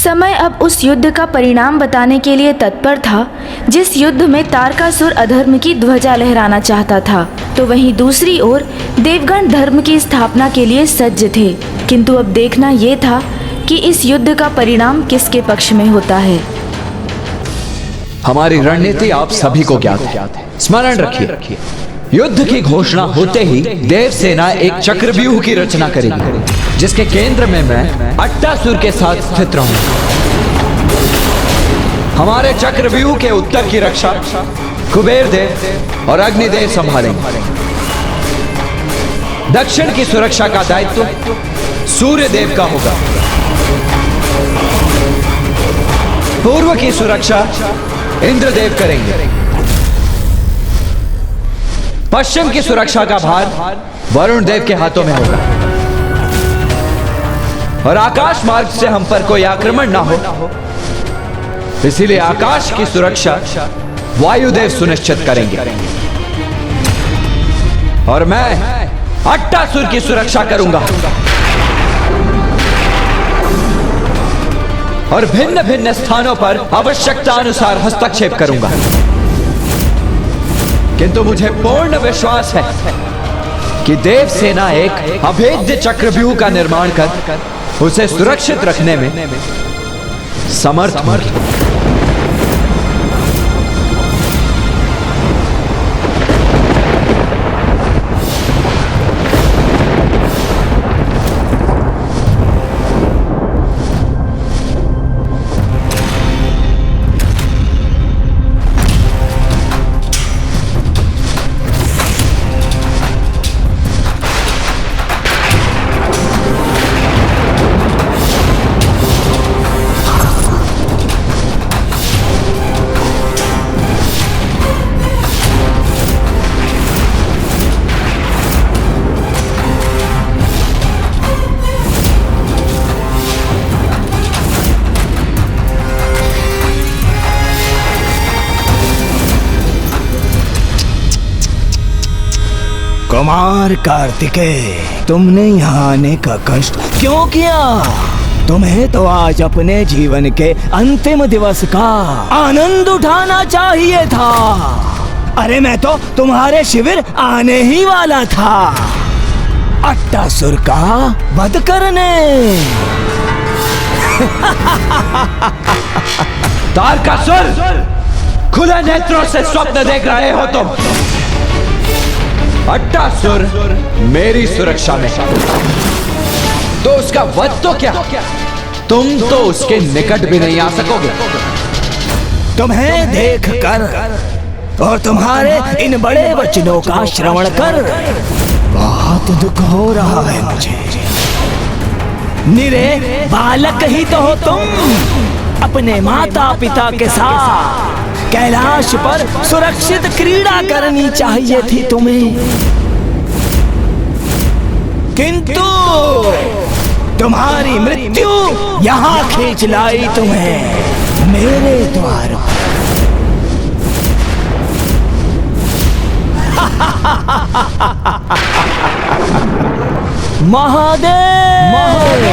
समय अब उस युद्ध का परिणाम बताने के लिए तत्पर था जिस युद्ध में तारकासुर अधर्म की ध्वजा लहराना चाहता था, तो वहीं दूसरी ओर देवगण धर्म की स्थापना के लिए सज्ज थे। किंतु अब देखना ये था कि इस युद्ध का परिणाम किसके पक्ष में होता है। हमारी रणनीति आप सभी को ज्ञात है। स्मरण रखिए, युद्ध की घोषणा होते ही देव सेना एक चक्रव्यूह की रचना करेगी, जिसके केंद्र में मैं अट्टासुर के साथ स्थित रहूंगा। हमारे चक्रव्यूह के उत्तर की रक्षा कुबेर देव और अग्निदेव संभालेंगे। दक्षिण की सुरक्षा का दायित्व सूर्य देव का होगा। पूर्व की सुरक्षा इंद्रदेव करेंगे। पश्चिम की सुरक्षा का भार वरुण देव के हाथों में होगा। और आकाश मार्ग से हम पर कोई आक्रमण ना हो, इसीलिए आकाश की सुरक्षा वायुदेव सुनिश्चित करेंगे। और मैं अट्टासुर की सुरक्षा करूंगा और भिन्न भिन्न स्थानों पर आवश्यकता अनुसार हस्तक्षेप करूंगा। किंतु मुझे पूर्ण विश्वास है कि देव सेना एक अभेद्य चक्रव्यूह का निर्माण कर उसे सुरक्षित रखने में समर्थ होगी। कुमार कार्तिकेय, तुमने यहाँ आने का कष्ट क्यों किया? तुम्हें तो आज अपने जीवन के अंतिम दिवस का आनंद उठाना चाहिए था। अरे मैं तो तुम्हारे शिविर आने ही वाला था, अट्टासुर का वध करने। तारकासुर, खुले नेत्रों से स्वप्न देख रहे हो तुम। अट्टासुर मेरी सुरक्षा में, तो उसका वध तो क्या, तुम तो उसके निकट भी नहीं आ सकोगे। तुम्हें देखकर और तुम्हारे इन बड़े वचनों का श्रवण कर बहुत दुख हो रहा है मुझे। निरे बालक ही तो हो तुम। अपने माता पिता के साथ कैलाश पर सुरक्षित क्रीड़ा करनी चाहिए थी तुम्हें, किंतु तुम्हारी मृत्यु यहाँ खींच लाई तुम्हें मेरे द्वार पर। महादेव,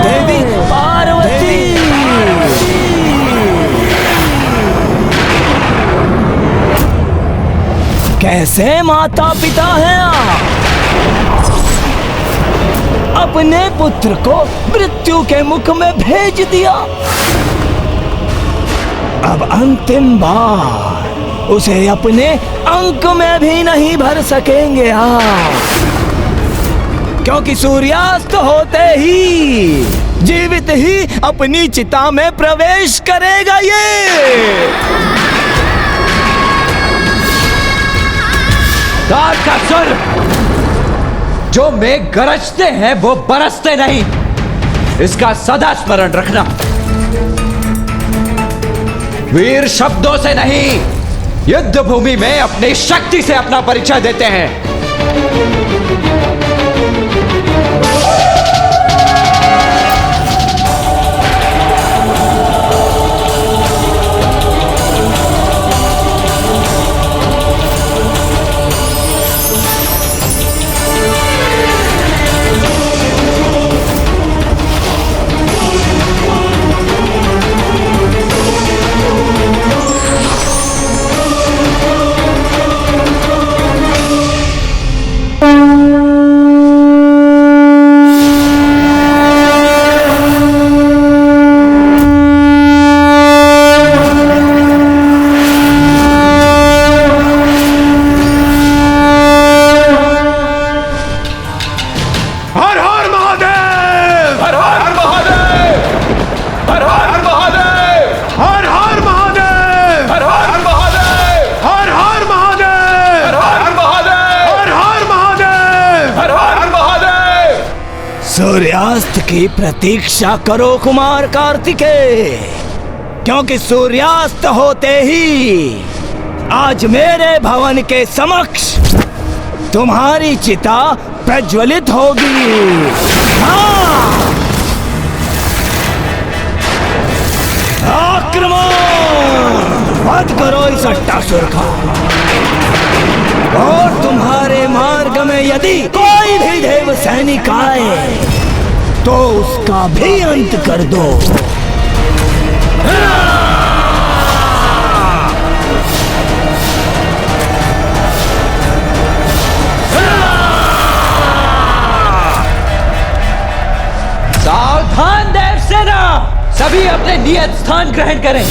देवी पार्वती, कैसे माता पिता हैं आप? अपने पुत्र को मृत्यु के मुख में भेज दिया। अब अंतिम बार उसे अपने अंक में भी नहीं भर सकेंगे आप, क्योंकि सूर्यास्त होते ही जीवित ही अपनी चिता में प्रवेश करेगा ये। तारकासुर, जो मेघ गरजते हैं वो बरसते नहीं, इसका सदा स्मरण रखना। वीर शब्दों से नहीं, युद्ध भूमि में अपनी शक्ति से अपना परिचय देते हैं। की प्रतीक्षा करो कुमार कार्तिकेय, क्योंकि सूर्यास्त होते ही आज मेरे भवन के समक्ष तुम्हारी चिता प्रज्वलित होगी। हाँ! आक्रमण! वध करो इस अट्टासुर का, और तुम्हारे मार्ग में यदि कोई भी देव सैनिक आए तो उसका भी अंत कर दो। सावधान देवसेना, सभी अपने नियत स्थान ग्रहण करें।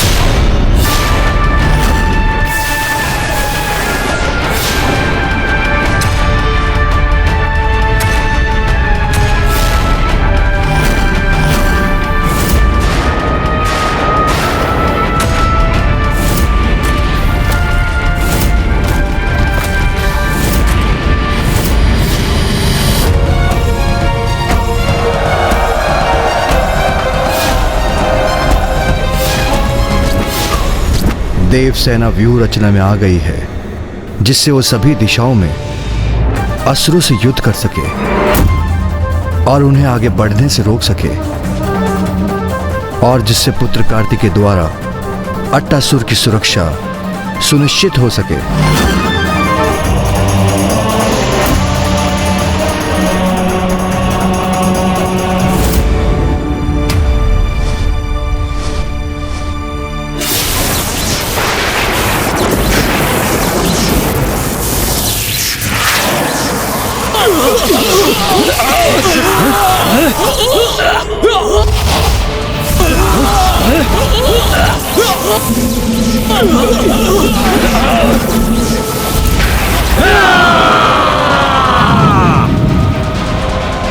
देव सेना व्यूह रचना में आ गई है, जिससे वो सभी दिशाओं में असुरों से युद्ध कर सके और उन्हें आगे बढ़ने से रोक सके, और जिससे पुत्र कार्तिक के द्वारा अट्टासुर की सुरक्षा सुनिश्चित हो सके।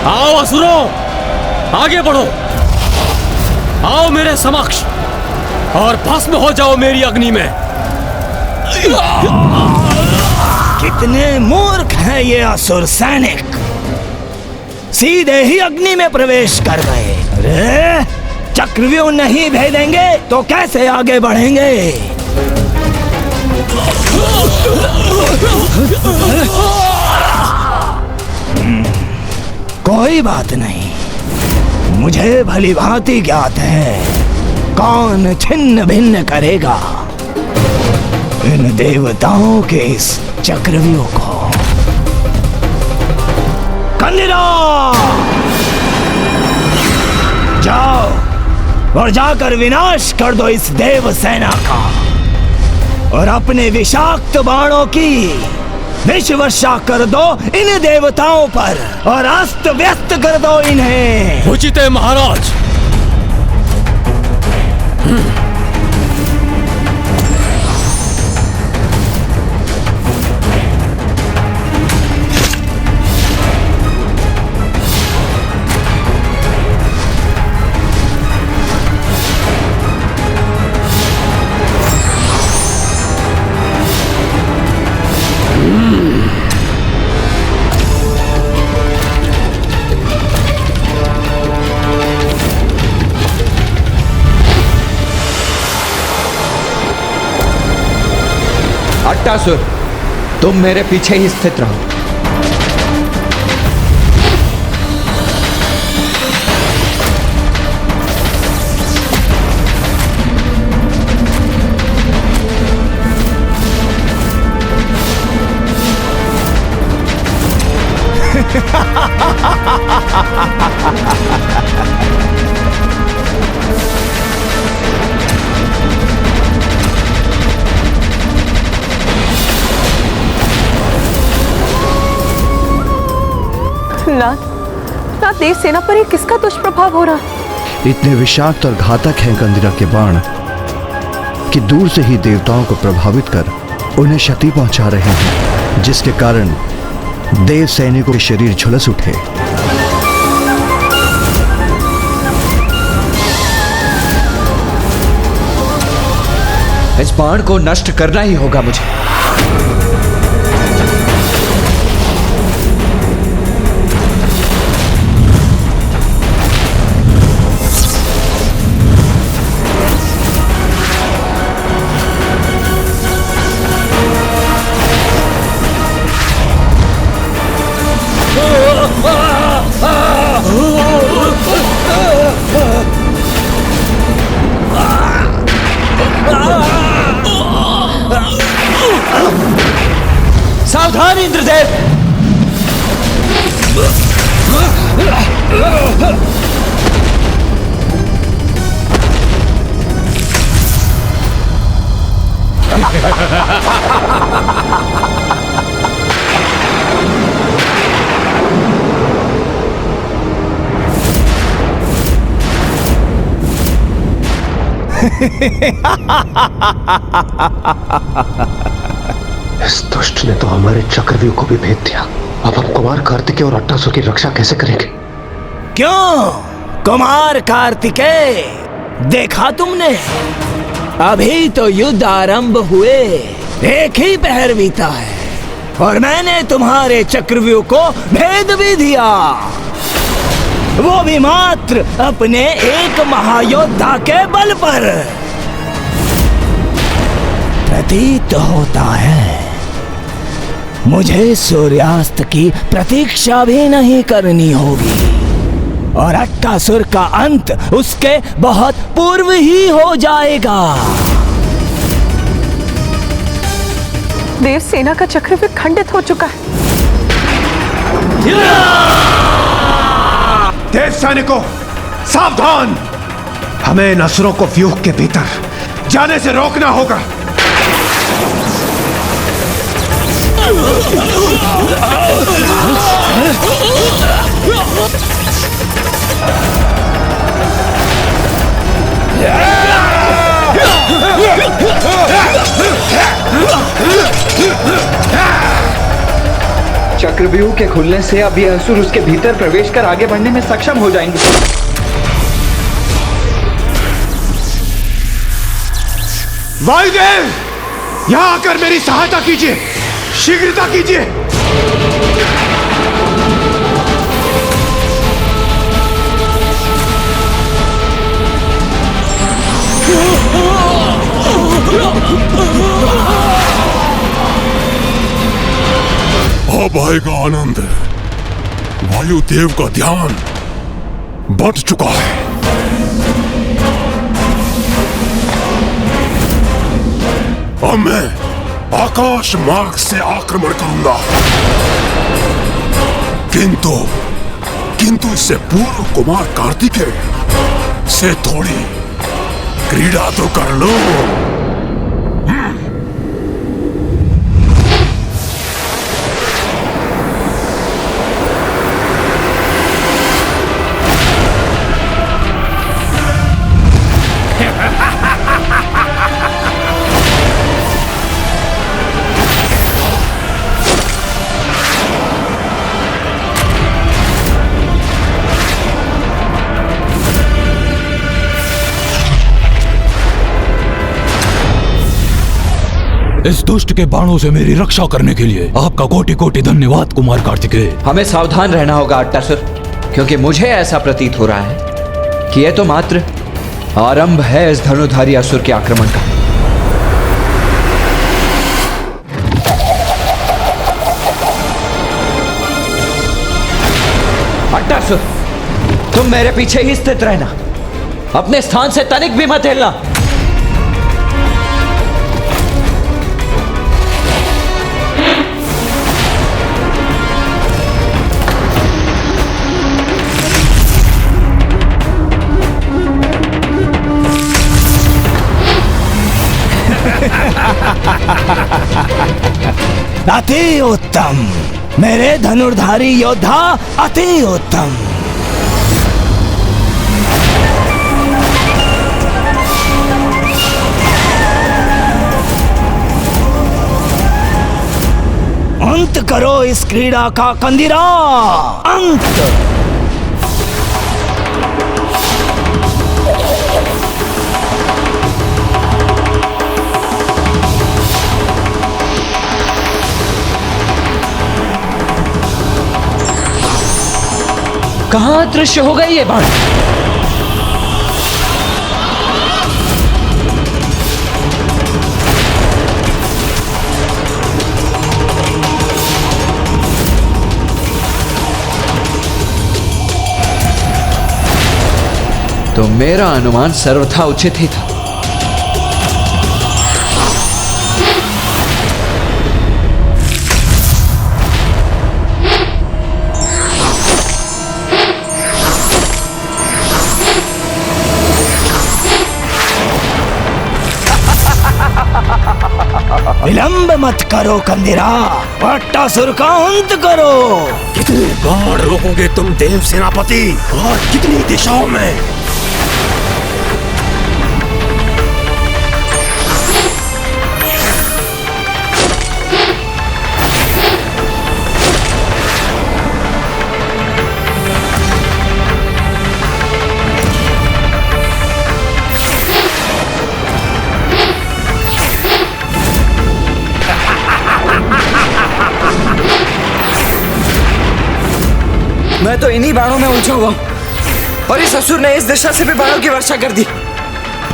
आओ असुरों, आगे बढ़ो, आओ मेरे समक्ष और भस्म हो जाओ मेरी अग्नि में। कितने मूर्ख हैं ये असुर सैनिक, सीधे ही अग्नि में प्रवेश कर गए। अरे चक्रव्यूह नहीं भेदेंगे तो कैसे आगे बढ़ेंगे? कोई बात नहीं, मुझे भली भांति ज्ञात है कौन छिन्न भिन्न करेगा इन देवताओं के इस चक्रव्यूह को। कंदिरा, जाओ और जाकर विनाश कर दो इस देव सेना का, और अपने विषाक्त बाणों की विष वर्षा कर दो इन देवताओं पर और अस्त व्यस्त कर दो इन्हें। उचित है महाराज। अट्टासुर, तुम मेरे पीछे ही स्थित रहो। ना देव सेना पर ये किसका दुष्प्रभाव हो रहा? इतने विषाक्त और घातक हैं कंदिरा के बाण कि दूर से ही देवताओं को प्रभावित कर उन्हें क्षति पहुंचा रहे हैं, जिसके कारण देव सैनिकों के शरीर झुलस उठे। इस बाण को नष्ट करना ही होगा मुझे। इस दुष्ट ने तो हमारे चक्रव्यूह को भी भेद दिया। अब हम कुमार कार्तिकेय और अट्टासुर की रक्षा कैसे करेंगे? क्यों कुमार कार्तिकेय, देखा तुमने? अभी तो युद्ध आरंभ हुए एक ही पहर बीता है और मैंने तुम्हारे चक्रव्यूह को भेद भी दिया, वो भी मात्र अपने एक महायोद्धा के बल पर। प्रतीत होता है मुझे सूर्यास्त की प्रतीक्षा भी नहीं करनी होगी और अट्टासुर का अंत उसके बहुत पूर्व ही हो जाएगा। देव सेना का चक्रव्यूह खंडित हो चुका है। देव सैनिकों, सावधान! हमें इन असुरों को व्यूह के भीतर जाने से रोकना होगा। चक्रव्यूह के खुलने से अब ये असुर उसके भीतर प्रवेश कर आगे बढ़ने में सक्षम हो जाएंगे। वायुदेव, यहां आकर मेरी सहायता कीजिए, शीघ्रता कीजिए। अब आएगा आनंद। वायुदेव का ध्यान बढ़ चुका है। अब मैं आकाश मार्ग से आक्रमण करूंगा, किंतु इससे पूर्व कुमार कार्तिकेय से थोड़ी क्रीड़ा तो कर लो। इस दुष्ट के बाणों से मेरी रक्षा करने के लिए आपका कोटि कोटि धन्यवाद कुमार कार्तिकेय। हमें सावधान रहना होगा अट्टासुर, क्योंकि मुझे ऐसा प्रतीत हो रहा है कि यह तो मात्र आरंभ है इस धनुधारी असुर के आक्रमण का। अट्टासुर, तुम मेरे पीछे ही स्थित रहना, अपने स्थान से तनिक भी मत हिलना। अति उत्तम मेरे धनुर्धारी योद्धा, अति उत्तम। अंत करो इस क्रीड़ा का कंदिरा, अंत। कहां अदृश्य हो गई ये बाण? तो मेरा अनुमान सर्वथा उचित ही था। विलंब मत करो कंदिरा, अट्टासुर का अंत करो। कितने बाण रोकोगे तुम देव सेनापति, और कितनी दिशाओं में? मैं तो इन्हीं बाणों में उलझा हुआ हूँ और इस असुर ने इस दिशा से भी बाणों की वर्षा कर दी।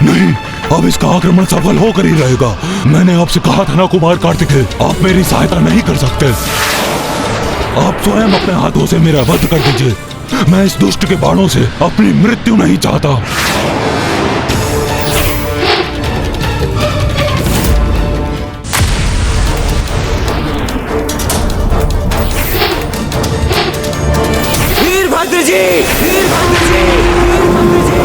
नहीं, अब इसका आक्रमण सफल होकर ही रहेगा। मैंने आपसे कहा था ना कुमार कार्तिकेय, आप मेरी सहायता नहीं कर सकते। आप स्वयं अपने हाथों से मेरा वध कर दीजिए। मैं इस दुष्ट के बाणों से अपनी मृत्यु नहीं चाहता। वीरभद्र जी, वीरभद्र जी, वीरभद्र जी।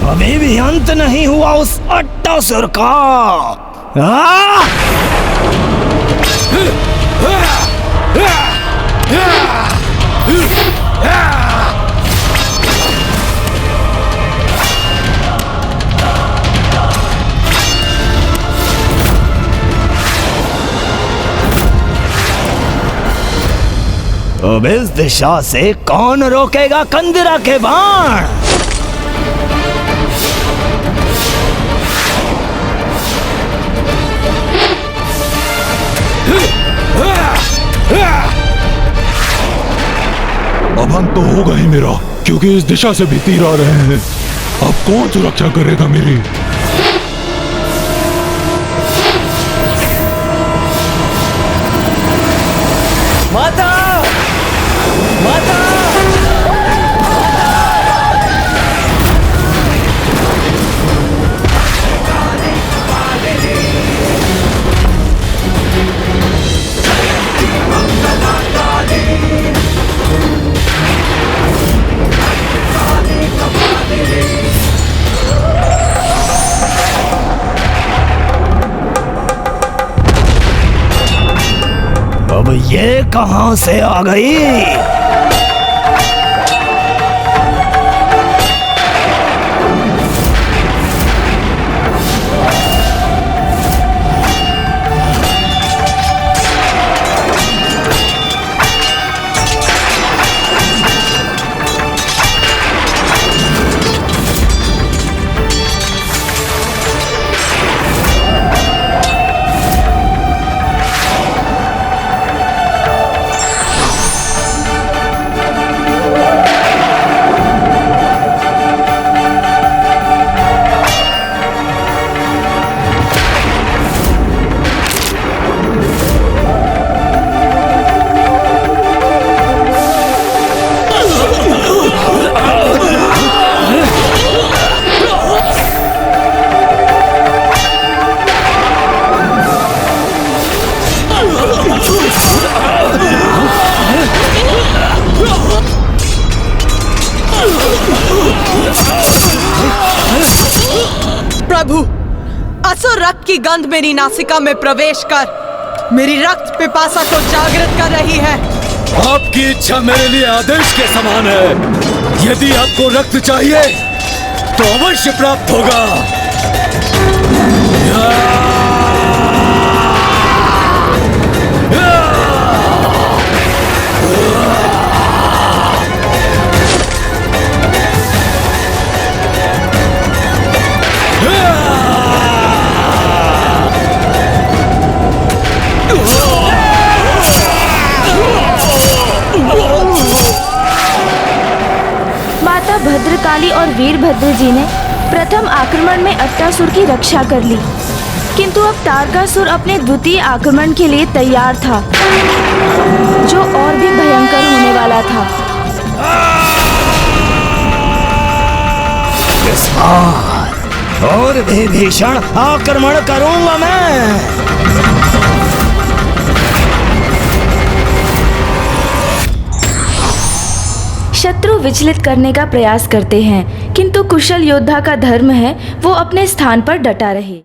अभी भी अंत नहीं हुआ उस अट्टासुर का। अब इस दिशा से कौन रोकेगा कंदिरा के बाण? अब अंत तो होगा ही मेरा, क्योंकि इस दिशा से भी तीर आ रहे हैं। अब कौन सुरक्षा करेगा मेरी? माता, माता। अब ये कहां से आ गई? प्रभु, असुर रक्त की गंध मेरी नासिका में प्रवेश कर मेरी रक्त पिपासा को जागृत कर रही है। आपकी इच्छा मेरे लिए आदेश के समान है। यदि आपको रक्त चाहिए तो अवश्य प्राप्त होगा। माता भद्रकाली और वीरभद्र जी ने प्रथम आक्रमण में अट्टासुर की रक्षा कर ली, किंतु अब तारकासुर अपने द्वितीय आक्रमण के लिए तैयार था, जो और भी भयंकर होने वाला था। इस बार और भी भीषण आक्रमण करूंगा मैं। शत्रु विचलित करने का प्रयास करते हैं, किंतु कुशल योद्धा का धर्म है वो अपने स्थान पर डटा रहे।